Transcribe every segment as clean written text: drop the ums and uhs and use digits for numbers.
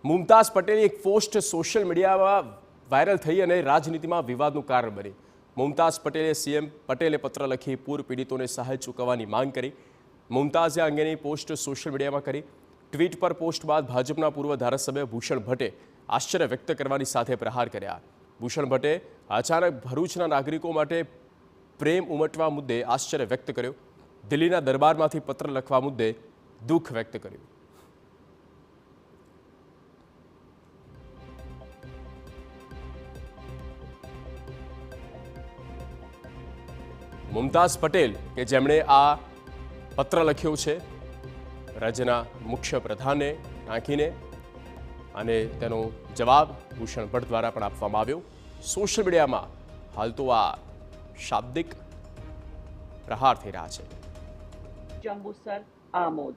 મુમતાઝ પટેલની એક post social મીડિયામાં વાયરલ થઈ અને રાજનીતિમાં વિવાદનું કારણ બની. મુમતાઝ પટેલે સીએમ પટેલે પત્ર લખી પૂર પીડિતોને સહાય ચૂકવવાની માંગ કરી. મુમતાઝે આ અંગેની પોસ્ટ સોશિયલ મીડિયામાં કરી. ટ્વીટ પર પોસ્ટ બાદ ભાજપના પૂર્વ ધારાસભ્ય ભૂષણ ભટ્ટે આશ્ચર્ય વ્યક્ત કરવાની સાથે પ્રહાર કર્યા. ભૂષણ ભટ્ટે અચાનક ભરૂચના નાગરિકો માટે પ્રેમ ઉમટવા મુદ્દે આશ્ચર્ય વ્યક્ત કર્યો. દિલ્હીના દરબારમાંથી પત્ર લખવા મુદ્દે દુઃખ વ્યક્ત કર્યું. મુમતાઝ પટેલ કે જેમણે આ પત્ર લખ્યો છે રાજ્યના મુખ્ય પ્રધાને નાખીને, અને તેનો જવાબ ભૂષણ ભટ્ટ દ્વારા પણ આપવામાં આવ્યો. સોશિયલ મીડિયામાં હાલ તો આ શાબ્દિક प्रहार થઈ રહ્યા છે. जम्बूसर, आमोद,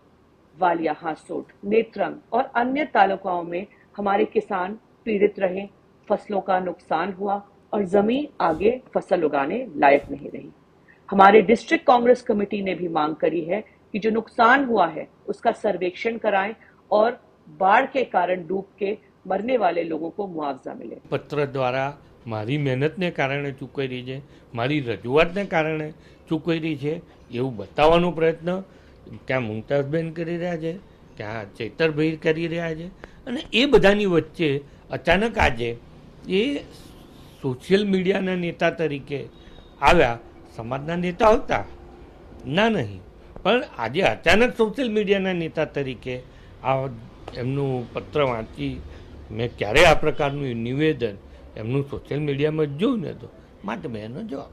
वालिया, हासोट, नेत्रंग और अन्य तालुकाओं में हमारे किसान पीड़ित रहे, फसलों का नुकसान हुआ और जमीन आगे फसल उगाने लायक नहीं रही. हमारे डिस्ट्रिक्ट कांग्रेस कमेटी ने भी मांग करी है कि जो नुकसान हुआ है उसका सर्वेक्षण कराएं और बाढ़ के कारण डूब के मरने वाले लोगों को मुआवजा मिले. पत्र द्वारा મારી મહેનતને કારણે ચૂકવેલી છે, મારી રજૂઆતને કારણે ચૂકવેલી છે એવું બતાવવાનો પ્રયત્ન ત્યાં મુમતાઝબેન કરી રહ્યા છે, ત્યાં ચૈતરભાઈ કરી રહ્યા છે. અને એ બધાની વચ્ચે અચાનક આજે એ સોશિયલ મીડિયાના નેતા તરીકે આવ્યા. સમાજના નેતા હતા ના નહીં, પણ આજે અચાનક સોશિયલ મીડિયાના નેતા તરીકે આ એમનું પત્ર વાંચી મેં ક્યારેય આ પ્રકારનું નિવેદન એમનું સોશિયલ મીડિયામાં જોયું નહોતું, માટે મેં એનો જવાબ